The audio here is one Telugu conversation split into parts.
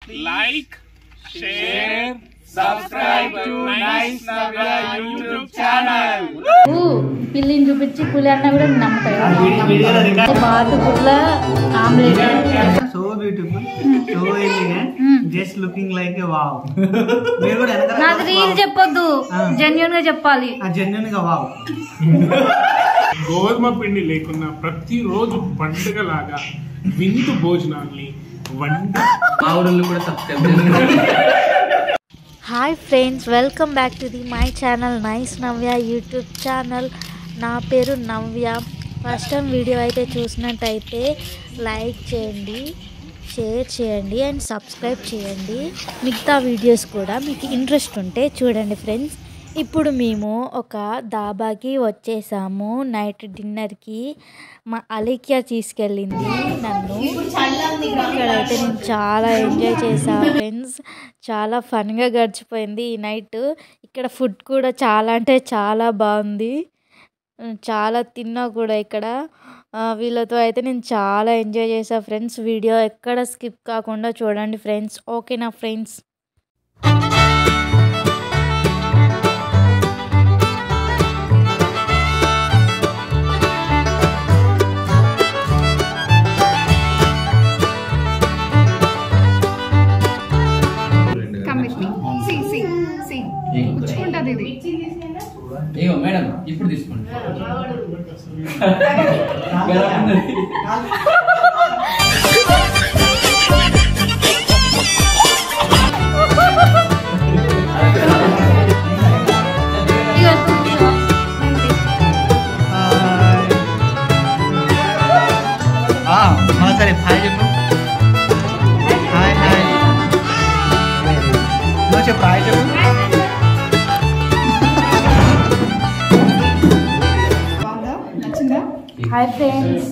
like, share, subscribe to Nice Navya YouTube channel. పిల్లిని చూపించి పులి అన్న కూడా నమ్ముతాడు. బాతు పుల్ల omelette. So beautiful, so elegant, just looking like a wow. మీరు కూడా ఎనక నాది రీల్ చెప్పొద్దు, జెన్యూన్ గా చెప్పాలి. జెన్యూన్ గా వావ్. గోధుమ పిండి లేకున్నా ప్రతిరోజు పండుగలాగా విందు భోజనాల్ని ఆవులు కూడా subscribe. Hi friends, welcome back to my channel nice Navya YouTube channel. నా పేరు నవ్య. ఫస్ట్ టైం వీడియో అయితే చూసినట్టయితే లైక్ చేయండి, షేర్ చేయండి అండ్ సబ్స్క్రైబ్ చేయండి. మిగతా వీడియోస్ కూడా మీకు ఇంట్రెస్ట్ ఉంటే చూడండి ఫ్రెండ్స్. ఇప్పుడు మేము ఒక దాబాకి వచ్చేసాము నైట్ డిన్నర్కి. మా అలేఖ్య తీసుకెళ్ళింది నన్ను. ఇక్కడైతే నేను చాలా ఎంజాయ్ చేశాను ఫ్రెండ్స్. చాలా ఫన్గా గడిచిపోయింది ఈ నైట్. ఇక్కడ ఫుడ్ కూడా చాలా అంటే చాలా బాగుంది. చాలా తిన్నా కూడా ఇక్కడ. వీళ్ళతో అయితే నేను చాలా ఎంజాయ్ చేశాను ఫ్రెండ్స్. వీడియో ఎక్కడ స్కిప్ కాకుండా చూడండి ఫ్రెండ్స్. ఓకేనా ఫ్రెండ్స్? మేడం ఇప్పుడు తీసుకోండి. సరే హాయ్ చెప్పు. హాయ్ హాయ్ నువ్వు చెప్పు. హాయ్ చెప్పు. హాయ్ ఫ్రెండ్స్,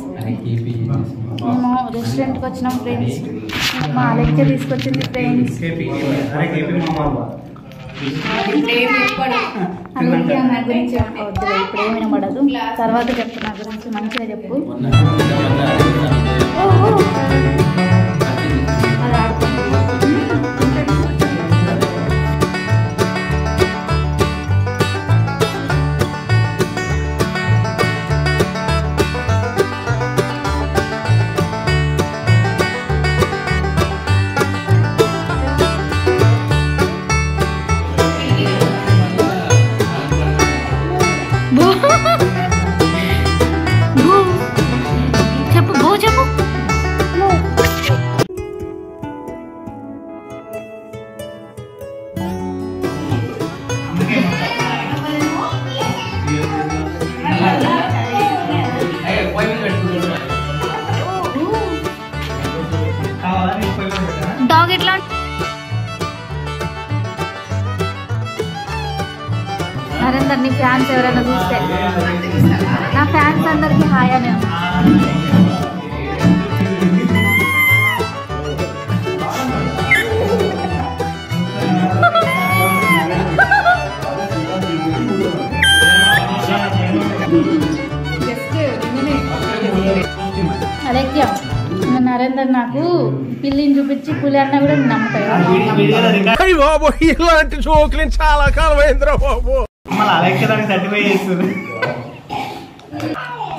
మేము రెస్టారెంట్కి వచ్చినాం ఫ్రెండ్స్. మా అలెక్చ తీసుకొచ్చింది ఫ్రెండ్స్. అలెక్య నా గురించి వద్దు, ఇప్పుడు ఏమి వినబడదు. తర్వాత చెప్పు, నా గురించి మంచిగా చెప్పు. అది ఆడుతుంది. చెప్పు బో చెప్పు. డాగ్ ఎట్లా నరేందర్, నీ ఫ్యాన్స్ ఎవరైనా చూస్తే నా ఫ్యాన్స్ అందరికి హాయ్ అని. అలెక్య, నరేందర్ నాకు పిల్లిని చూపించి పులి అన్న కూడా నమ్ముతాడు. ఇలాంటి జోకులు చాలా కాలం అయిందిరా బాబు. మళ్ళీ అలెక్య దానికి సర్టిఫై చేస్తుంది.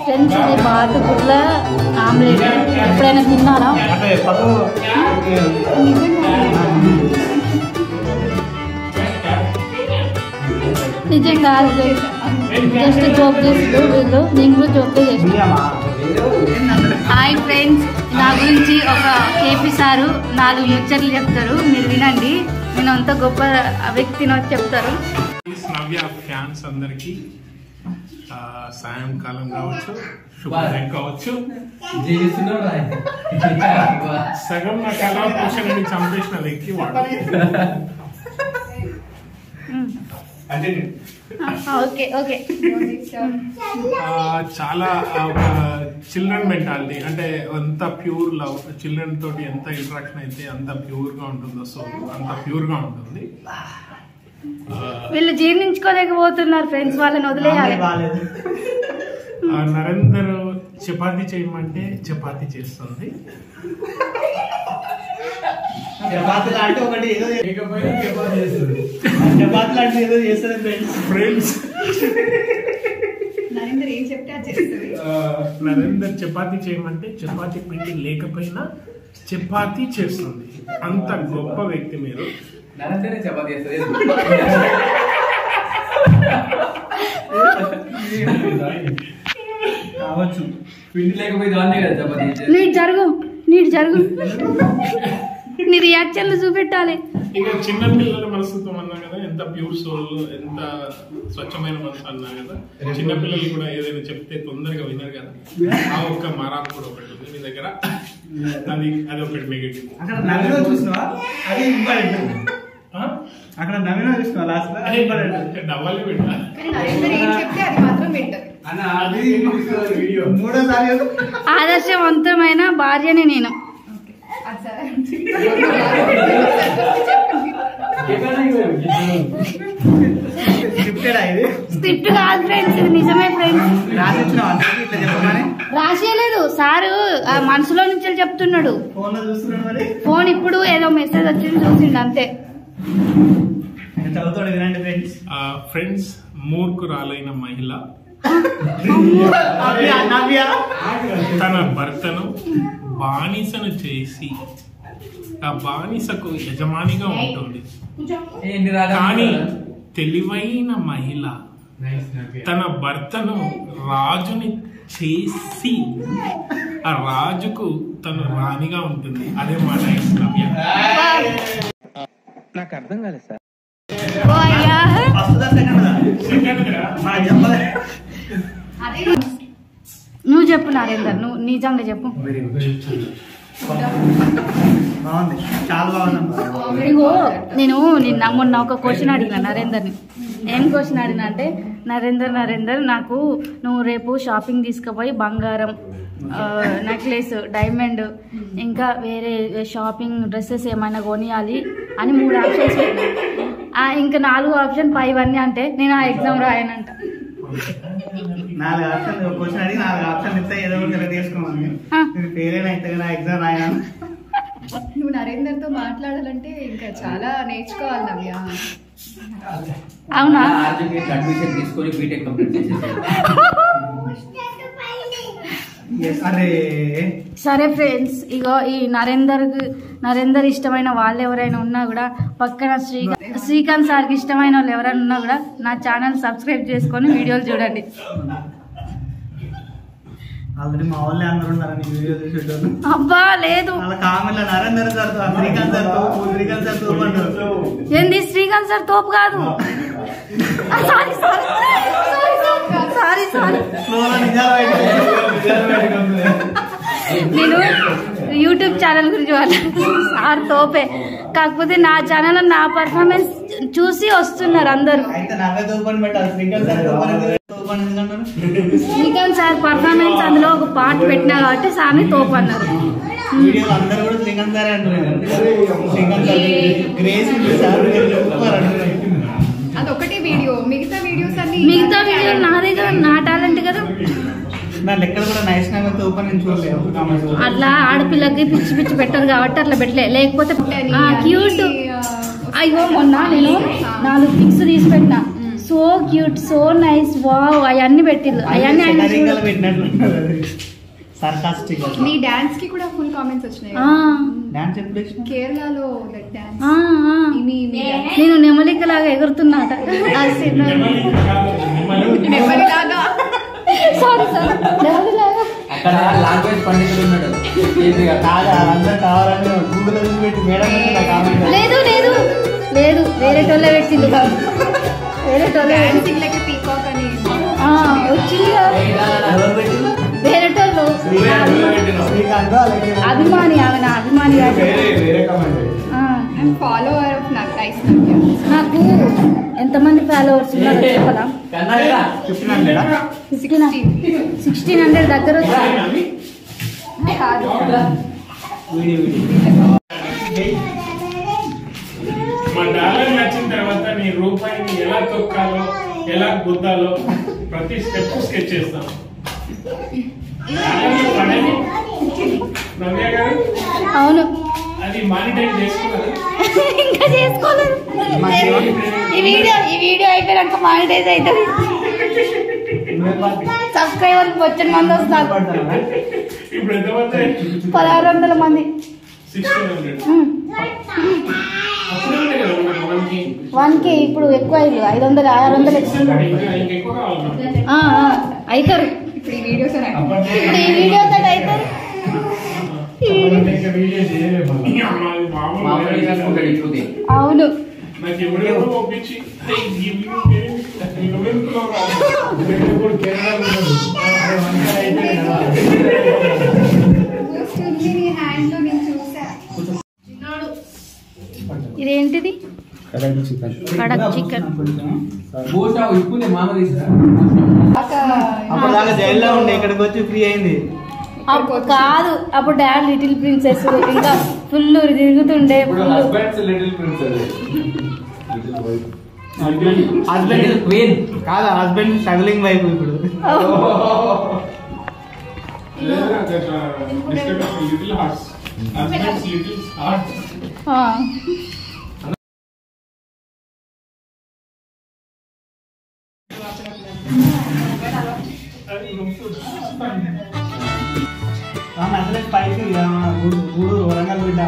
ఫ్రెండ్స్, ఇది బాతు పుల్ల ఆమ్లెట్. ఎప్పుడైనా తిన్నారా? నిజంగా జస్ట్ జోక్ చేస్తూ వీళ్ళు, నేను కూడా జోక్ చేస్తాను. హాయ్ ఫ్రెండ్స్, నా గురించి ఒక కేపీ సారు 4 ముచ్చట్లు చెప్తారు, మీరు వినండి. నేను అంత గొప్ప వ్యక్తిని చెప్తారు. నవ్య ఫ్యాన్స్ అందరికి సాయంకాలం కావచ్చు, శుభోదయం కావచ్చు. సగం నా కళా పోషణని చంపేసిన వ్యక్తి వాడు. Okay okay. చాలా ఒక చిల్డ్రన్ మెంటాలిటీ, అంటే ఎంత ప్యూర్ లవ్. చిల్డ్రన్ తోటి ఎంత ఇంటరాక్షన్ అయితే అంత ప్యూర్ గా ఉంటుందో, సో అంత ప్యూర్ గా ఉంటుంది. వీళ్ళు జీర్ణించుకోలేకపోతున్నారు ఫ్రెండ్స్, వాళ్ళని వదిలేయాలి. నరేందర్ చపాతీ చేయమంటే చపాతీ చేస్తుంది. చపాతీ లాంటి ఒకటి ఏదో చపాతీ లాంటి ఏదో చేస్తుంది ఫ్రెండ్స్. నరేందర్ ఏం చెప్తే అది చేస్తుంది. నరేందర్ చపాతీ చేయమంటే చపాతీ పిండి లేకపోయినా చపాతీ చేస్తుంది. అంత గొప్ప వ్యక్తి మీరు. నరేందర్ చపాతీ చేస్తుంది. కావచ్చు. పిండి లేకపోతే దాన్నే కదా చపాతీ. నీట్ జరుగు నీ రియాక్షన్లు చూపెట్టాలి. ఇక చిన్న పిల్లల మనసుతో అన్నా కదా, ఎంత ప్యూర్ సోల్, ఎంత స్వచ్ఛమైన మనసు అన్నా కదా. చిన్న పిల్లలు కూడా ఏదైనా చెప్తే తొందరగా వినరు కదా. ఆ ఒక్క మారాకు కూడా ఒకటి ఉంది మీ దగ్గర. అది ఒకటి నెగటివ్. అక్కడ నవ్విలో చూసినావా? అది ఇంపార్టెంట్. అక్కడ నవ్విలో చూసినావా? లాస్ట్ నవ్వాలి పెట్టా. కానీ నరేందర్ ఏం చెప్తే అది మాత్రం వింటది. మూడోసారి ఆదర్శవంతమైన భార్యని నేను. అది సరే. స్క్రిప్టెడ్ ఇది. స్క్రిప్ట్ కాదు ఫ్రెండ్స్, ఇది నిజమే ఫ్రెండ్స్. రాసి వచ్చినావా అందరికీ ఇట్లా చెప్పమని? రాసేయలేదు సారు, మనసులో నుంచి చెప్తున్నాడు. ఫోన్ లో చూస్తున్నాడు మరి. ఫోన్ ఇప్పుడు ఏదో మెసేజ్ వచ్చింది చూసిండు అంతే. చదువుతాడు వినండి ఫ్రెండ్స్. ఫ్రెండ్స్, మూర్ఖురాలైన మహిళ తన భర్తను బానిసను చేసి ఆ బానిసకు యజమానిగా ఉంటుంది. కానీ తెలివైన మహిళ తన భర్తను రాజుని చేసి ఆ రాజుకు తను రాణిగా ఉంటుంది. అదే మాట నవ్య. నాకు అర్థం కాలేదు సార్. నువ్వు చెప్పు నరేందర్, నువ్వు నిజంగా చెప్పు. బాగుంది, చాలా బాగుంది. ఇగో నేను మొన్న ఒక క్వశ్చన్ అడిగిన నరేందర్ని. ఏం క్వశ్చన్ అడిగిన అంటే, నరేందర్ నాకు నువ్వు రేపు షాపింగ్ తీసుకుపోయి బంగారం, నెక్లెస్, డైమండ్, ఇంకా వేరే షాపింగ్ డ్రెస్సెస్ ఏమైనా కొనియాలి అని 3 ఆప్షన్స్. ఇంకా 4వ ఆప్షన్ పైవన్నీ అంటే నేను ఆ ఎగ్జామ్ రాయనంట. 4 ఆప్షన్ క్వశ్చన్ అడిగి 4 ఆప్షన్ ఇస్తే ఏదో ఒకటి సెలెక్ట్ చేసుకోమని. పేరేనా అయితే నా ఎగ్జామ్ రాయనా? నువ్వు నరేందర్ తో మాట్లాడాలంటే ఇంకా చాలా నేర్చుకోవాలి నవ్య. అవునా? అడ్మిషన్ తీసుకొని బీటెక్ కంప్లీట్ చేసేసాను. అరే సరే ఫ్రెండ్స్, ఇగో ఈ నరేందర్ ఇష్టమైన వాళ్ళు ఎవరైనా ఉన్నా కూడా, పక్కన శ్రీకాంత్ సార్కి ఇష్టమైన వాళ్ళు ఎవరైనా ఉన్నా కూడా నా ఛానల్ సబ్స్క్రైబ్ చేసుకొని వీడియోలు చూడండి. ఆల్రెడీ మా వాళ్ళే అందరూ ఉన్నారని వీడియో చూసేటోళ్ళు. అబ్బా లేదు, వాళ్ళ కామెంట్లో నరేందర్ సార్ శ్రీకాంత్ సార్ తోపు అంటారు. ఏంది శ్రీకాంత్ సార్ తోపు కాదు. సారీ నేను యూట్యూబ్ ఛానల్ గురించి సార్ తోపే, కాకపోతే నా ఛానల్ నా పర్ఫార్మెన్స్ చూసి వస్తున్నారు అందరు. శ్రీకాంత్ సార్ పర్ఫార్మెన్స్ అందులో ఒక పార్ట్ పెట్టినా కాబట్టి సార్ని తోపు అన్నారు. అదొకటి వీడియో, మిగతా వీడియోస్ నాదే కదా, నా టాలెంట్ కదా. అట్లా ఆడపిల్లకి పిచ్చి పిచ్చి పెట్టరు కాబట్టి అట్లా పెట్టలే, లేకపోతే క్యూట్. అయ్యో మొన్న నేను 4 పిక్స్ తీసి పెట్టినా, so cute, so nice, wow అవన్నీ పెట్టిల్లు. అవన్నీ నీ డాన్స్ కి కూడా ఫుల్ కామెంట్స్ వచ్చినాయి. కేరళలో నేను నెమలికలాగా ఎగురుతున్నాట. అక్కడ లాంగ్వేజ్ పండితుడు ఉన్నాడు. లేదు లేదు లేదు, వేరే టోళ్ళే పెట్టిండు. వేరే టోళ్ళే పీకాక్ అని వచ్చింది కదా, వేరే టోళ్ళు. అభిమాని, ఆమె నా అభిమాని. ఫాలోవర్ ఆఫ్ నాకు ఎంతమంది ఫాలోవర్స్ ఉన్నారో చెప్పాలా? 1600 దగ్గర వచ్చి. మా డాలర్ నచ్చిన తర్వాత నీ రూపాయిని ఎలా తొక్కాలో, ఎలా గుద్దాలో ప్రతి స్టెప్ స్కెచ్ చేస్తాం. అవును, అది మానిటైజ్ చేసుకున్నారు. ఇంకా చేసుకోలేదు. ఈ వీడియో అయిపోయాక మానిటైజ్ అవుతుంది. సబ్స్క్రైబర్ వచ్చిన మంది వస్తారు. ఇప్పుడు ఎంతమంది? 1600 మంది. 1600. అప్పుడు 1K ఇప్పుడు ఎక్కువ అయ్యారు. 500 600 ఎక్కువ కావాలి. అవుతారు. ఇప్పుడు ఈ వీడియోస్ ఇప్పుడు ఈ వీడియో తోటి అవుతారు. అవును. నాకు ఎవరెవరో పంపించి ఇదేంటిది? కడక్ చికెన్. అప్పుడు దాకా జైల్లో ఉండే, ఇక్కడికి వచ్చి ఫ్రీ అయింది. కాదు, అప్పుడు డాడ్ లిటిల్ ప్రిన్సెస్ ఇంకా ఫుల్ తిరుగుతుండే. హస్బెండ్ క్వీన్ కాదా, హస్బెండ్ స్ట్రగ్లింగ్ వైఫ్ ఇప్పుడు. Little hearts. Little hearts. అసలే స్పైసీ గూడూరు వరంగల్ బిడ్డ.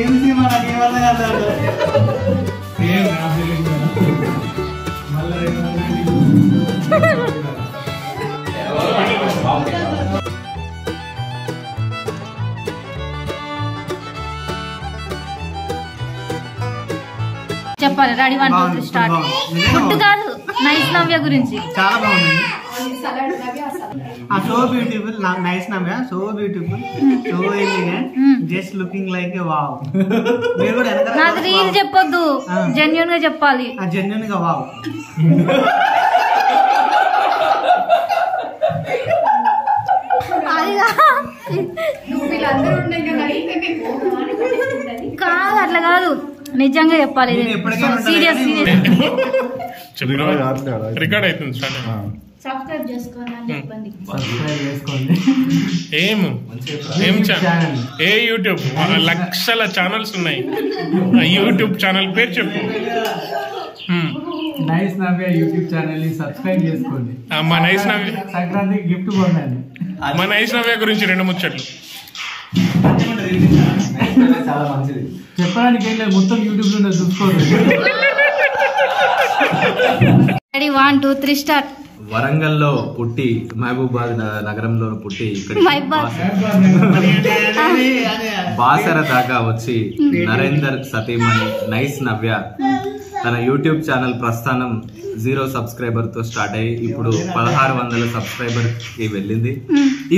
ఏం సినిమా నాకు ఏమన్నా కదా. చెప్పాలి. Ready 1 2 3 start. ఫుడ్ కాదు, నైస్ నవ్య గురించి. చాలా బాగుంది. సో బ్యూటిఫుల్, నైస్ నవ్య. So beautiful, so elegant, just looking like ఏ వావ్. మీరు కూడా నాకు రీల్ చెప్పొద్దు, జెన్యూన్ గా చెప్పాలి. జెన్యూన్ గా వావ్. కాదు, అట్లా కాదు, నిజంగా చెప్పాలి. సీరియస్ రికార్డ్ అవుతుంది. సబ్స్క్రైబ్ చేసుకోండి అని చెప్పండి. ఏం ఛానల్? ఏ యూట్యూబ్? లక్షల ఛానల్స్ ఉన్నాయి. యూట్యూబ్ ఛానల్ పేరు చెప్పు. నైస్ నవ్య యూట్యూబ్ ఛానల్ ని సబ్స్క్రైబ్ చేసుకోండి. మా నైస్ నవ్య సంక్రాంతికి గిఫ్ట్ పొందండి. మా నైస్ నవ్య గురించి 2 ముచ్చట్లు చాలా మంచిది. చెప్పడానికి ఏం లేదు, మొత్తం యూట్యూబ్ లో చూసుకోండి. Ready 1 2 3 start. వరంగల్లో పుట్టి, మహబూబాద్ నగరంలో పుట్టి ఇక్కడ బాసర దాకా వచ్చి నరేందర్ సతీమణి నైస్ నవ్య తన యూట్యూబ్ ఛానల్ ప్రస్థానం 0 సబ్స్క్రైబర్ తో స్టార్ట్ అయ్యి ఇప్పుడు 1600 సబ్స్క్రైబర్ కి వెళ్ళింది.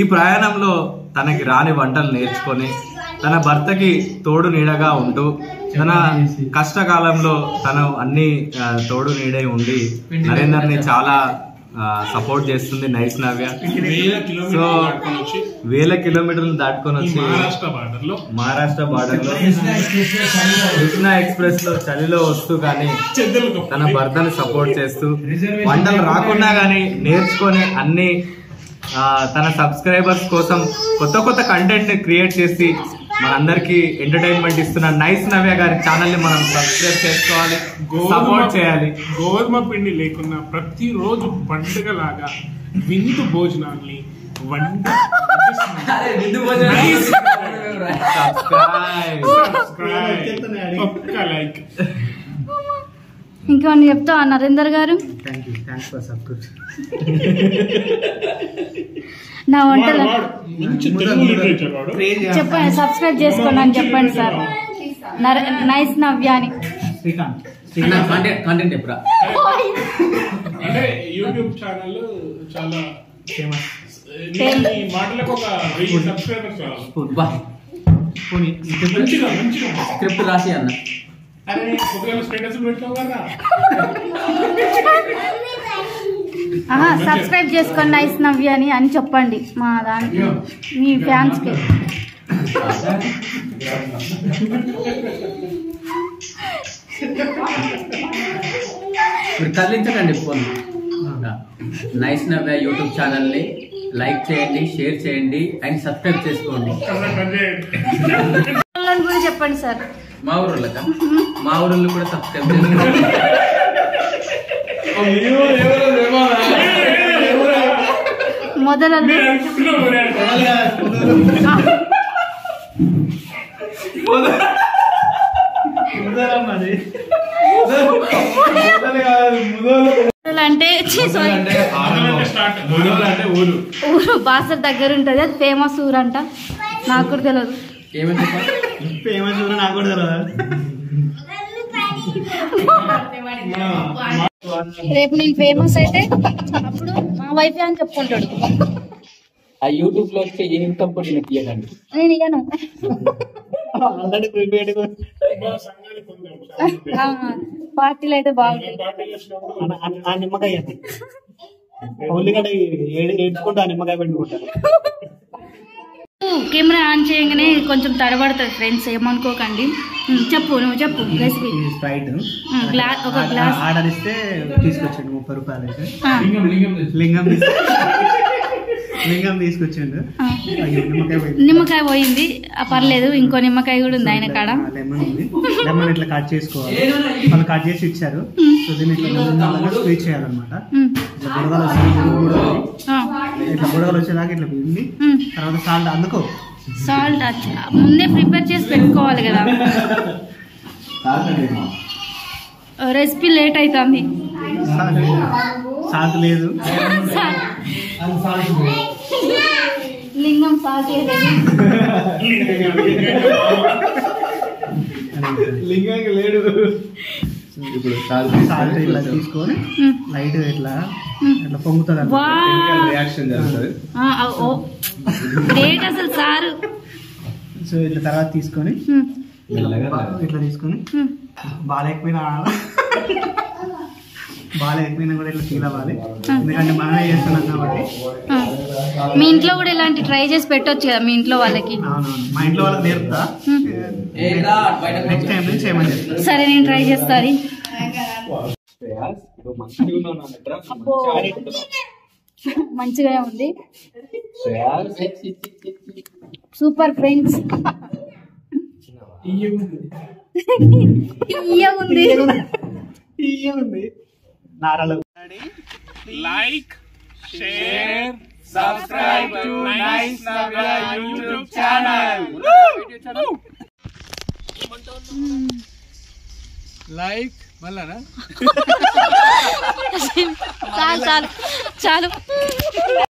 ఈ ప్రయాణంలో తనకి రాని వంటలు నేర్చుకొని తన భర్తకి తోడు నీడగా ఉంటూ తన కష్టకాలంలో తను అన్ని తోడు నీడై ఉండి నరేందర్ ని చాలా సపోర్ట్ చేస్తుంది నైస్ నవ్య. సో 1000 కిలోమీటర్లు దాటుకొని వచ్చి మహారాష్ట్ర బార్డర్ లో కృష్ణా ఎక్స్ప్రెస్ లో చలిలో వస్తూ కానీ తన భర్తని సపోర్ట్ చేస్తూ వంటలు రాకున్నా గానీ నేర్చుకొని అన్ని తన సబ్స్క్రైబర్స్ కోసం కొత్త కంటెంట్ ని క్రియేట్ చేసి మనందరికి ఎంటర్టైన్మెంట్ ఇస్తున్న నైస్ నవ్య గారి ఛానల్ ని మనం సబ్స్క్రైబ్ చేసుకోవాలి, సపోర్ట్ చేయాలి. గోధుమ పిండి లేకున్నా ప్రతిరోజు పండుగ లాగా విందు భోజనాల్ని లైక్ ఇంకేమన్నా చెప్తా నరేందర్ గారు? నా వంటలు చెప్పండి, సబ్స్క్రైబ్ చేసుకోండి అని చెప్పండి సార్. నైస్ నవ్యాని కంటెంట్ ఎప్పుడా అంటే యూట్యూబ్ ఛానల్ చాలా ఫేమస్. మాటలకు ఒక 1000 సబ్స్క్రైబర్స్ మంచిగా స్క్రిప్ట్ రాసి అన్న. అరే ఒకవేళ స్టేటస్ పెట్టావు కదా. సబ్స్క్రైబ్ చేసుకోండి నైస్ నవ్యాని అని చెప్పండి మా దానికి, మీ ఫ్యాన్స్ కి. మీరు కదిలించకండి ఫోన్. నైస్ నవ్య యూట్యూబ్ ఛానల్ని లైక్ చేయండి, షేర్ చేయండి అండ్ సబ్స్క్రైబ్ చేసుకోండి. కూడా చెప్పండి సార్. మా ఊళ్ళక మా ఊళ్ళో కూడా సబ్స్క్రైబ్ చేసుకోండి. మొదలు అంటే ఊరు బాసర్ దగ్గర ఉంటది, అది ఫేమస్ ఊరు అంట. నాకు కూడా తెలియదు. ఫేమస్ ఊరు నాకు కూడా తెలియదు. రేపు నేను ఫేమస్ అయితే అప్పుడు మా వైఫ్ అని చెప్పుకుంటాడు. ఆ యూట్యూబ్ లో వచ్చే ఇన్కమ్ కూడా నేను ఇయ్యనండి. నేను ఇయ్యను. ఆల్రెడీ ప్రిపేర్డ్ పార్టీలు అయితే బాగుంటాయి. ఆ నిమ్మకాయ ఉల్లిగడ్డ ఏడ్చుకుంటూ ఆ నిమ్మకాయ పెట్టుకుంటారు. కెమెరా ఆన్ చేయగానే కొంచెం తడబడుతుంది ఫ్రెండ్స్, ఏమనుకోకండి. చెప్పు, నువ్వు చెప్పు రెసిపీ. స్ప్రైట్ ఒక గ్లాస్ ఆర్డర్ ఇస్తే తీసుకొచ్చాడు 30 రూపాయలు అయితే. లింగం తీసుకొచ్చిండు. నిమ్మకాయ పోయింది, పర్లేదు. ఇంకో నిమ్మకాయ కూడా ఉంది ఆయన కాడ. లెమన్ ఉంది. లెమన్ ఇట్లా కట్ చేసుకోవాలి. వాళ్ళు కట్ చేసి ఇచ్చారు. సో దీన్ని ఇట్లా స్క్వీజ్ చేయాలన్నమాట. ఇట్లా బుడగలు వచ్చేదాకా ఇట్లా పిండి తర్వాత సాల్ట్ అందుకో. సాల్ట్ ముందే ప్రిపేర్ చేసి పెట్టుకోవాలి కదా. రెసిపీ లేట్ అవుతుంది. సాల్ట్ లేదు. లింగం సాల్ట్ లింగానికి లేడు. ఇప్పుడు సాల్ట్ ఇట్లా తీసుకొని లైట్ ఇట్లా ఇట్లా పొంగుతుంది. రియాక్షన్ జరుగుతుంది. గ్రేట్ అసలు సారు. సో ఇట్లా తర్వాత తీసుకొని ఇట్లా తీసుకొని బాగాలేకపోయినా కూడా ఇట్లా ఫీల్ అవ్వాలి. ఎందుకంటే మనమే చేస్తున్నాం కాబట్టి. మీ ఇంట్లో కూడా ఇలాంటి ట్రై చేసి పెట్టొచ్చు కదా మీ ఇంట్లో వాళ్ళకి. అవునవును, మా ఇంట్లో వాళ్ళకి నేర్పుతా. నెక్స్ట్ టైం నుంచి చేయమని చెప్తా. సరే, నేను ట్రై చేస్తాను. మంచిగానే ఉంది. Super friends. ఉంది నారాలు. Like, share, subscribe to nice Navya YouTube channel. Like మళ్ళా చాలు చాలు చాలు.